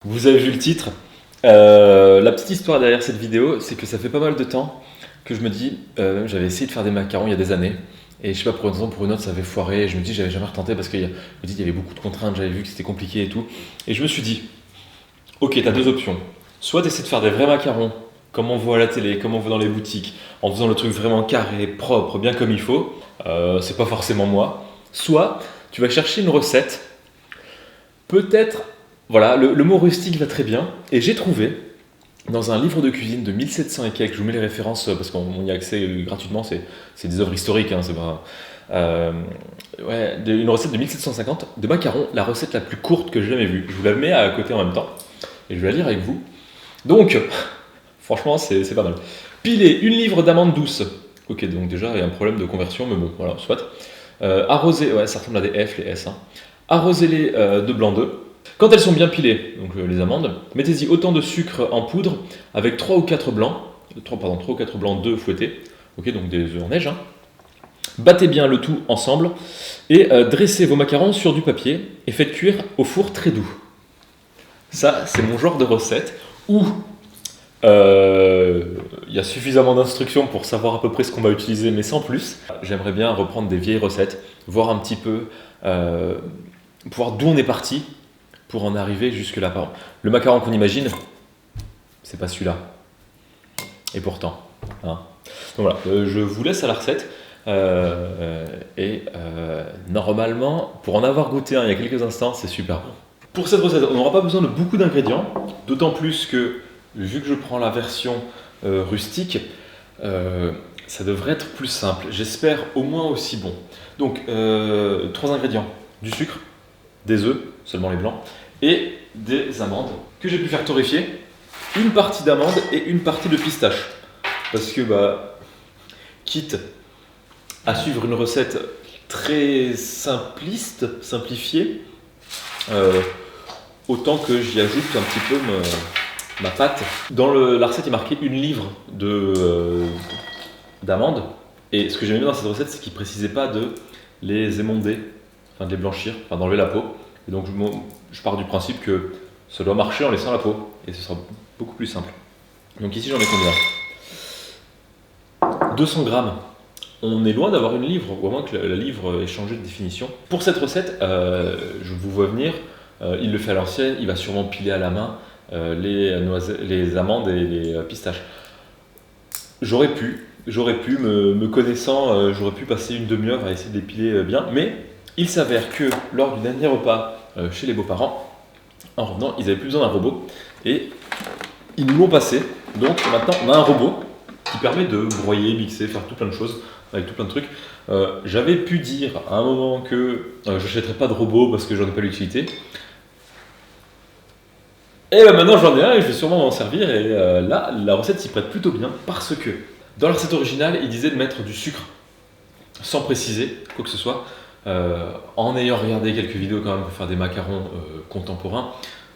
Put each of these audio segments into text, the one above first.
Vous avez vu le titre. La petite histoire derrière cette vidéo, c'est que ça fait pas mal de temps que je me dis, j'avais essayé de faire des macarons il y a des années, et je sais pas pour une raison ou pour une autre ça avait foiré, et je me dis j'avais jamais retenté parce qu'il y avait beaucoup de contraintes, j'avais vu que c'était compliqué et tout, et je me suis dit, ok, t'as deux options, soit t'essaies de faire des vrais macarons, comme on voit à la télé, comme on voit dans les boutiques, en faisant le truc vraiment carré, propre, bien comme il faut, c'est pas forcément moi, soit tu vas chercher une recette. Peut-être, voilà, le mot rustique va très bien. Et j'ai trouvé, dans un livre de cuisine de 1700 et quelques, je vous mets les références parce qu'on y a accès gratuitement, c'est des œuvres historiques, hein, c'est pas. Ouais, une recette de 1750 de macarons, la recette la plus courte que j'ai jamais vue. Je vous la mets à côté en même temps et je vais la lire avec vous. Donc, franchement, c'est pas mal. Piler une livre d'amandes douces. Ok, donc déjà, il y a un problème de conversion, mais bon, voilà, soit. Arroser, ouais, ça ressemble à des F, les S, hein. Arrosez-les de blanc d'œuf. Quand elles sont bien pilées, donc les amandes, mettez-y autant de sucre en poudre avec 3 ou 4 blancs, 3 ou 4 blancs d'œufs fouettés, ok, donc des œufs en neige, hein. Battez bien le tout ensemble et dressez vos macarons sur du papier et faites cuire au four très doux. Ça, c'est mon genre de recette où il y a suffisamment d'instructions pour savoir à peu près ce qu'on va utiliser, mais sans plus. J'aimerais bien reprendre des vieilles recettes, voir un petit peu, voir d'où on est parti pour en arriver jusque là. Par exemple, le macaron qu'on imagine, c'est pas celui-là. Et pourtant. Hein. Donc voilà, je vous laisse à la recette. Normalement, pour en avoir goûté un il y a quelques instants, c'est super bon. Pour cette recette, on n'aura pas besoin de beaucoup d'ingrédients, d'autant plus que, vu que je prends la version rustique, ça devrait être plus simple. J'espère au moins aussi bon. Donc, 3 ingrédients. Du sucre, des œufs, seulement les blancs, et des amandes que j'ai pu faire torréfier. Une partie d'amande et une partie de pistache. Parce que, quitte à suivre une recette très simplifiée, autant que j'y ajoute un petit peu ma pâte. Dans la recette, il est marqué 1 livre d'amandes. Et ce que j'aimais bien dans cette recette, c'est qu'il ne précisait pas de les émonder, enfin de les blanchir, enfin d'enlever la peau. Et donc je pars du principe que ça doit marcher en laissant la peau. Et ce sera beaucoup plus simple. Donc ici, j'en ai combien? 200 grammes. On est loin d'avoir une livre, ou à moins que la livre ait changé de définition. Pour cette recette, je vous vois venir, il le fait à l'ancienne, il va sûrement piler à la main les amandes et les pistaches. J'aurais pu, me connaissant, j'aurais pu passer une demi-heure à essayer de les piler bien, mais il s'avère que lors du dernier repas chez les beaux-parents, en revenant, ils n'avaient plus besoin d'un robot, et ils nous l'ont passé, donc maintenant on a un robot qui permet de broyer, mixer, faire tout plein de choses, avec tout plein de trucs. J'avais pu dire à un moment que je n'achèterais pas de robot parce que j'en ai pas l'utilité. Et maintenant j'en ai un et je vais sûrement m'en servir. Et là, la recette s'y prête plutôt bien parce que dans la recette originale, il disait de mettre du sucre sans préciser quoi que ce soit. En ayant regardé quelques vidéos quand même pour faire des macarons contemporains,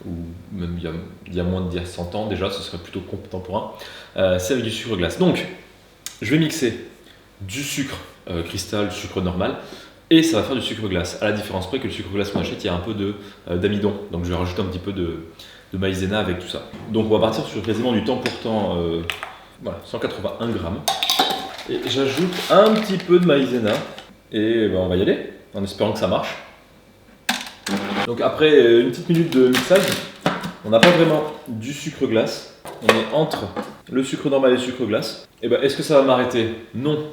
ou même il y a moins de 100 ans déjà, ce serait plutôt contemporain, c'est avec du sucre glace. Donc, je vais mixer du sucre cristal, du sucre normal, et ça va faire du sucre glace. À la différence près que le sucre glace qu'on achète, il y a un peu d'amidon. Donc je vais rajouter un petit peu de maïzena avec tout ça. Donc on va partir sur quasiment du temps pour temps, voilà, 181 grammes. Et j'ajoute un petit peu de maïzena, et on va y aller, en espérant que ça marche. Donc après une petite minute de mixage, on n'a pas vraiment du sucre glace, on est entre le sucre normal et le sucre glace. Et est-ce que ça va m'arrêter? Non.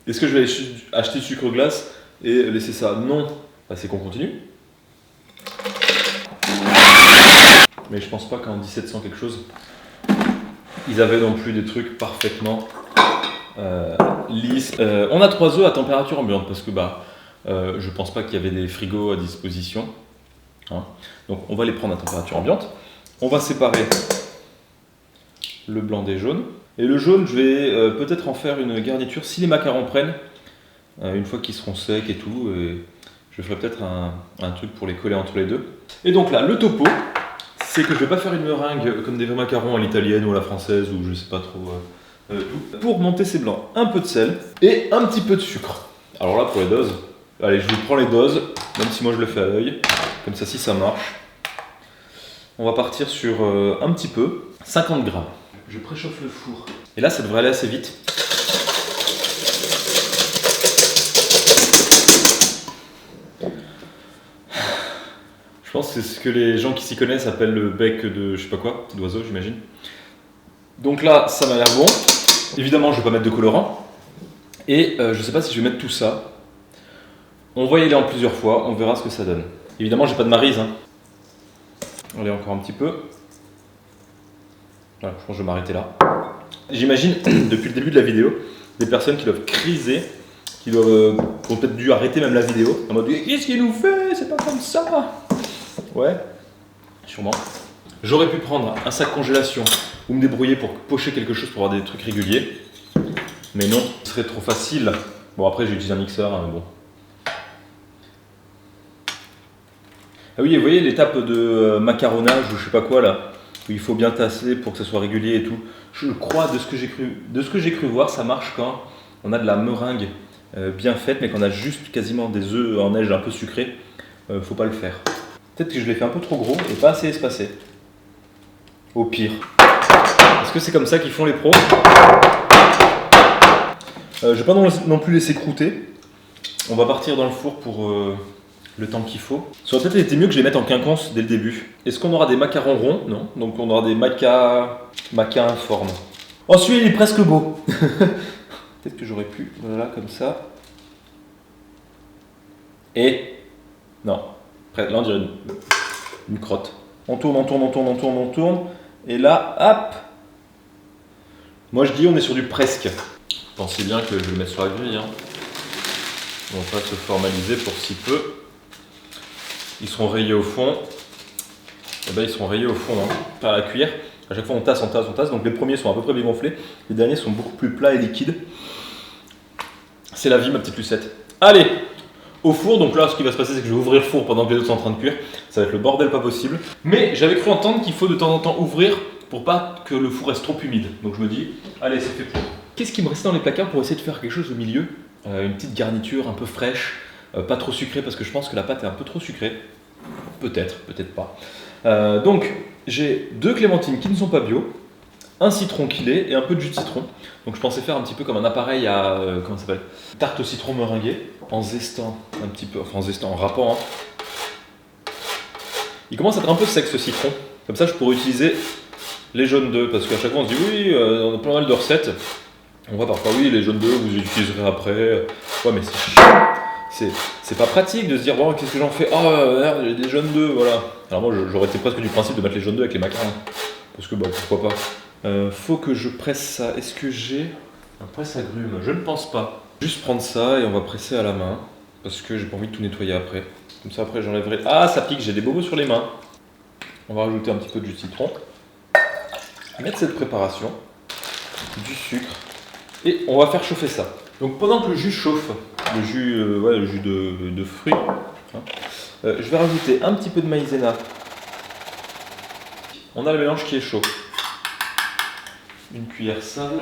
Est-ce que je vais acheter du sucre glace et laisser ça? Non. C'est qu'on continue. Mais je pense pas qu'en 1700 quelque chose, ils avaient non plus des trucs parfaitement lisses. On a 3 œufs à température ambiante parce que je pense pas qu'il y avait des frigos à disposition. Hein. Donc on va les prendre à température ambiante. On va séparer le blanc des jaunes. Et le jaune, je vais peut-être en faire une garniture si les macarons prennent, une fois qu'ils seront secs et tout. Et je ferai peut-être un truc pour les coller entre les deux. Et donc là, le topo, c'est que je vais pas faire une meringue comme des vrais macarons à l'italienne ou à la française ou je sais pas trop. Pour monter ces blancs, un peu de sel et un petit peu de sucre. Alors là, pour les doses, allez, je vous prends les doses, même si moi je le fais à l'œil, comme ça si ça marche. On va partir sur un petit peu, 50 grammes. Je préchauffe le four. Et là, ça devrait aller assez vite. Je pense que c'est ce que les gens qui s'y connaissent appellent le bec de je sais pas quoi, d'oiseau j'imagine. Donc là, ça m'a l'air bon. Évidemment, je vais pas mettre de colorant. Et je sais pas si je vais mettre tout ça. On va y aller en plusieurs fois, on verra ce que ça donne. Évidemment, j'ai pas de maryse. Hein. Allez, encore un petit peu. Voilà, je pense que je vais m'arrêter là. J'imagine, depuis le début de la vidéo, des personnes qui doivent criser, qui doivent ont peut-être dû arrêter même la vidéo, en mode « Qu'est-ce qu'il nous fait? C'est pas comme ça !» Ouais, sûrement. J'aurais pu prendre un sac congélation ou me débrouiller pour pocher quelque chose pour avoir des trucs réguliers. Mais non, ce serait trop facile. Bon, après, j'ai utilisé un mixeur, hein, bon. Ah oui, et vous voyez l'étape de macaronnage ou je sais pas quoi là, où il faut bien tasser pour que ça soit régulier et tout. Je crois, de ce que j'ai cru voir, ça marche quand on a de la meringue bien faite, mais qu'on a juste quasiment des œufs en neige un peu sucrés. Faut pas le faire. Peut-être que je l'ai fait un peu trop gros et pas assez espacé. Au pire. Est-ce que c'est comme ça qu'ils font les pros? Je vais pas non plus laisser croûter. On va partir dans le four pour le temps qu'il faut. Ça aurait peut-être été mieux que je les mette en quinconce dès le début. Est-ce qu'on aura des macarons ronds? Non. Donc on aura des macas informes. Oh, celui-là il est presque beau. Peut-être que j'aurais pu, voilà, comme ça. Et non. Là on dirait une crotte. On tourne, on tourne, on tourne, on tourne, on tourne. Et là, hop. Moi je dis on est sur du presque. Pensez bien que je vais le mettre sur la grille. Hein. On va pas se formaliser pour si peu. Ils seront rayés au fond. Et ben ils seront rayés au fond, hein, par la cuillère. À chaque fois on tasse, on tasse, on tasse. Donc les premiers sont à peu près bien gonflés. Les derniers sont beaucoup plus plats et liquides. C'est la vie, ma petite Lucette. Allez, au four. Donc là, ce qui va se passer, c'est que je vais ouvrir le four pendant que les autres sont en train de cuire. Ça va être le bordel pas possible. Mais j'avais cru entendre qu'il faut de temps en temps ouvrir pour pas que le four reste trop humide. Donc je me dis, allez, c'est fait pour. Qu'est-ce qui me restait dans les placards pour essayer de faire quelque chose au milieu? Une petite garniture un peu fraîche, pas trop sucrée parce que je pense que la pâte est un peu trop sucrée. Peut-être, peut-être pas. Donc j'ai 2 clémentines qui ne sont pas bio, un citron kilé et un peu de jus de citron. Donc je pensais faire un petit peu comme un appareil à comment ça s'appelle, tarte au citron meringuée, en zestant un petit peu, enfin en zestant, en râpant. Hein. Il commence à être un peu sec ce citron. Comme ça je pourrais utiliser les jaunes d'œufs parce qu'à chaque fois on se dit oui, on a pas mal de recettes. On voit parfois oui, les jaunes d'œufs vous les utiliserez après. Ouais, mais c'est chiant. C'est pas pratique de se dire bon, qu'est-ce que j'en fais? Oh merde, j'ai des jaunes d'œufs, voilà. Alors moi j'aurais été presque du principe de mettre les jaunes d'œufs avec les macarons. Parce que bah pourquoi pas. Faut que je presse ça. Est-ce que j'ai un presse-agrumes? Je ne pense pas. Juste prendre ça et on va presser à la main. Parce que j'ai pas envie de tout nettoyer après. Comme ça après j'enlèverai. Ah ça pique, j'ai des bobos sur les mains. On va rajouter un petit peu de jus de citron. Mettre cette préparation. Du sucre. Et on va faire chauffer ça. Donc pendant que le jus chauffe, le jus de fruits, hein, je vais rajouter un petit peu de maïzena. On a le mélange qui est chaud. Une cuillère sale.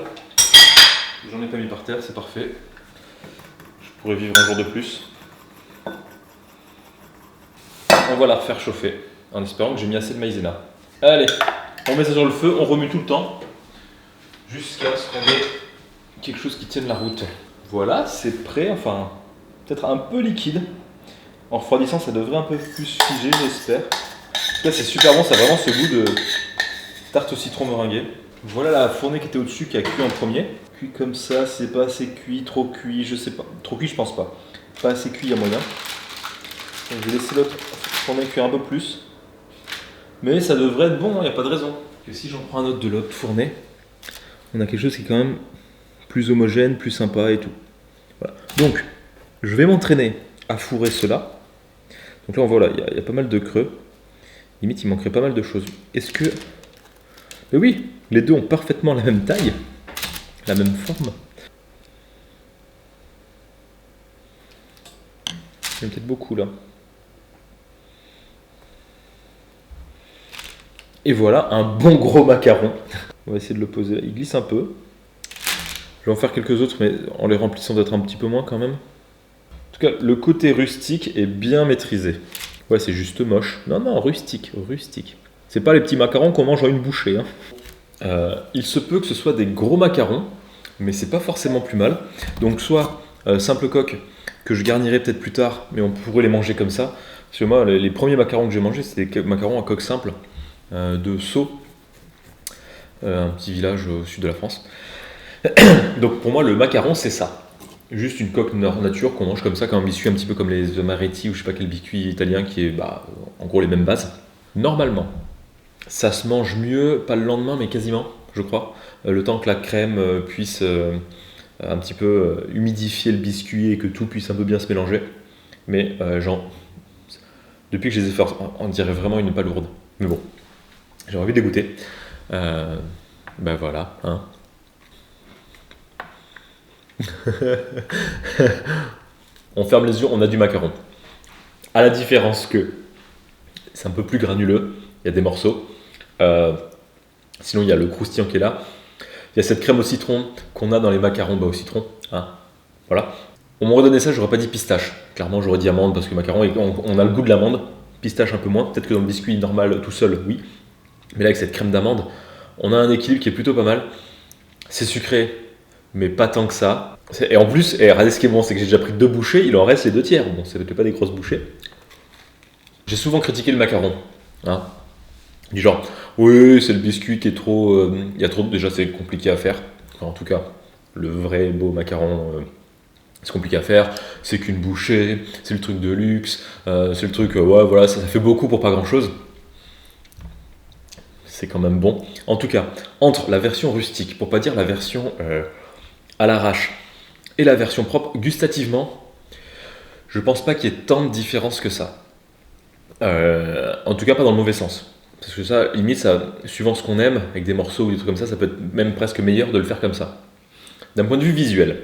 J'en ai pas mis par terre, c'est parfait. Je pourrais vivre un jour de plus. On va la refaire chauffer, en espérant que j'ai mis assez de maïzena. Allez, on met ça sur le feu, on remue tout le temps, jusqu'à ce qu'on ait quelque chose qui tienne la route. Voilà, c'est prêt, enfin, peut-être un peu liquide. En refroidissant, ça devrait un peu plus figer, j'espère. En tout cas, c'est super bon, ça a vraiment ce goût de tarte au citron meringuée. Voilà la fournée qui était au-dessus, qui a cuit en premier. Cuit comme ça, c'est pas assez cuit, trop cuit, je sais pas. Trop cuit, je pense pas. Pas assez cuit, il y a moyen. Donc, je vais laisser l'autre fournée cuire un peu plus. Mais ça devrait être bon, il n'y a pas de raison. Que si j'en prends un autre de l'autre fournée, on a quelque chose qui est quand même plus homogène, plus sympa et tout. Voilà. Donc, je vais m'entraîner à fourrer cela. Donc là, on voit là, il y a pas mal de creux. Limite, il manquerait pas mal de choses. Est-ce que... Mais oui, les deux ont parfaitement la même taille, la même forme. Il y en a peut-être beaucoup là. Et voilà, un bon gros macaron. On va essayer de le poser là. Il glisse un peu. Je vais en faire quelques autres, mais en les remplissant d'être un petit peu moins quand même. En tout cas, le côté rustique est bien maîtrisé. Ouais, c'est juste moche. Non, non, rustique, rustique. C'est pas les petits macarons qu'on mange en une bouchée. Hein. Il se peut que ce soit des gros macarons, mais c'est pas forcément plus mal. Donc soit simple coque que je garnirai peut-être plus tard, mais on pourrait les manger comme ça. Parce que moi, les premiers macarons que j'ai mangés, c'était des macarons à coque simple de Sceaux, un petit village au sud de la France. Donc pour moi, le macaron, c'est ça. Juste une coque nature qu'on mange comme ça, comme un biscuit, un petit peu comme les amaretti ou je sais pas quel biscuit italien qui est en gros les mêmes bases. Normalement, ça se mange mieux, pas le lendemain, mais quasiment, je crois. Le temps que la crème puisse un petit peu humidifier le biscuit et que tout puisse un peu bien se mélanger. Mais depuis que je les ai fait, on dirait vraiment une palourde. Mais bon, j'ai envie de les goûter. Ben voilà, hein. On ferme les yeux, on a du macaron. À la différence que c'est un peu plus granuleux, il y a des morceaux. Sinon, il y a le croustillant qui est là. Il y a cette crème au citron qu'on a dans les macarons au citron. Hein. Voilà. On m'aurait donné ça, j'aurais pas dit pistache. Clairement, j'aurais dit amande parce que macaron, on a le goût de l'amande. Pistache un peu moins. Peut-être que dans le biscuit normal, tout seul, oui. Mais là, avec cette crème d'amande, on a un équilibre qui est plutôt pas mal. C'est sucré, mais pas tant que ça. Et en plus, regardez ce qui est bon, c'est que j'ai déjà pris 2 bouchées, il en reste les 2 tiers. Bon, c'est peut-être pas des grosses bouchées. J'ai souvent critiqué le macaron. Hein. Du genre, oui, c'est le biscuit qui est trop. Il y a trop. Déjà, c'est compliqué à faire. Enfin, en tout cas, le vrai beau macaron, c'est compliqué à faire. C'est qu'une bouchée, c'est le truc de luxe, c'est le truc, ouais, voilà, ça fait beaucoup pour pas grand chose. C'est quand même bon. En tout cas, entre la version rustique, pour pas dire la version à l'arrache, et la version propre, gustativement, je pense pas qu'il y ait tant de différence que ça. En tout cas, pas dans le mauvais sens. Parce que ça, limite, ça, suivant ce qu'on aime, avec des morceaux ou des trucs comme ça peut être même presque meilleur de le faire comme ça. D'un point de vue visuel,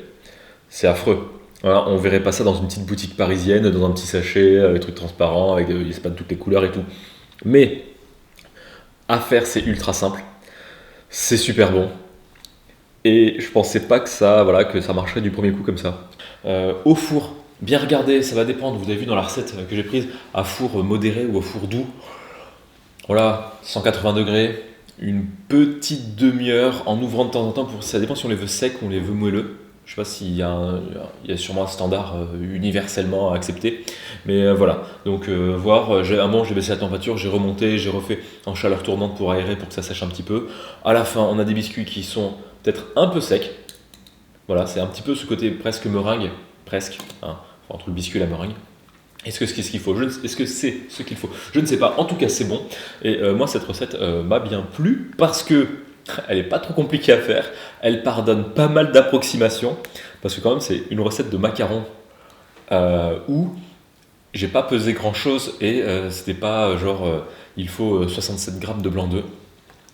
c'est affreux. Voilà, on verrait pas ça dans une petite boutique parisienne, dans un petit sachet, avec des trucs transparents, avec c'est pas de toutes les couleurs et tout. Mais à faire, c'est ultra simple. C'est super bon. Et je pensais pas que ça marcherait du premier coup comme ça. Au four, bien regardé, ça va dépendre. Vous avez vu dans la recette que j'ai prise, à four modéré ou à four doux. Voilà, 180 degrés, une petite demi-heure en ouvrant de temps en temps. Ça dépend si on les veut secs ou on les veut moelleux. Je sais pas s'il y a, il y a sûrement un standard universellement accepté. Mais voilà, donc voir, à un moment j'ai baissé la température, j'ai remonté, j'ai refait en chaleur tournante pour aérer, pour que ça sèche un petit peu. À la fin, on a des biscuits qui sont peut-être un peu secs. Voilà, c'est un petit peu ce côté presque meringue, presque, hein, entre le biscuit et la meringue. Est-ce que c'est ce qu'il faut? Est-ce que c'est ce qu'il faut? Je ne sais pas. En tout cas, c'est bon. Et moi, cette recette m'a bien plu parce que elle n'est pas trop compliquée à faire. Elle pardonne pas mal d'approximations parce que quand même, c'est une recette de macarons où j'ai pas pesé grand-chose et c'était pas il faut 67 grammes de blanc d'œuf.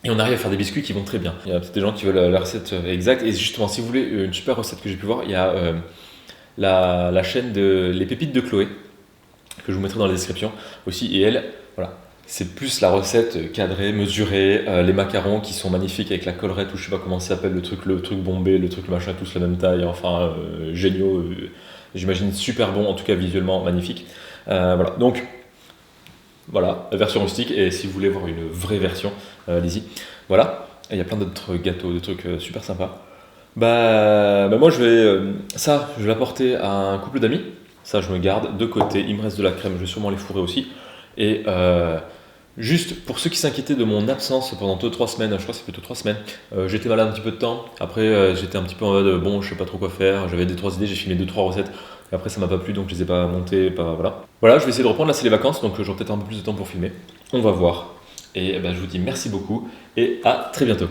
Et on arrive à faire des biscuits qui vont très bien. Il y a peut-être des gens qui veulent la recette exacte. Et justement, si vous voulez une super recette que j'ai pu voir, il y a la chaîne de Les Pépites de Chloé, que je vous mettrai dans la description aussi. Et elle, voilà, c'est plus la recette cadrée, mesurée, les macarons qui sont magnifiques avec la collerette ou je sais pas comment ça s'appelle, le truc bombé, le truc machin, tous la même taille, enfin géniaux, j'imagine super bon, en tout cas visuellement magnifique. Voilà, donc voilà, la version rustique, et si vous voulez voir une vraie version, allez-y. Voilà, et il y a plein d'autres gâteaux, de trucs super sympas. Moi je vais l'apporter à un couple d'amis. Ça, je me garde de côté. Il me reste de la crème, je vais sûrement les fourrer aussi. Et juste pour ceux qui s'inquiétaient de mon absence pendant 2-3 semaines, je crois que c'est plutôt 3 semaines, j'étais malade un petit peu de temps. Après, j'étais un petit peu en mode bon, je sais pas trop quoi faire. J'avais 2-3 idées, j'ai filmé 2-3 recettes. Et après, ça m'a pas plu donc je les ai pas montées. Voilà. Voilà, je vais essayer de reprendre. Là, c'est les vacances donc j'aurai peut-être un peu plus de temps pour filmer. On va voir. Et je vous dis merci beaucoup et à très bientôt.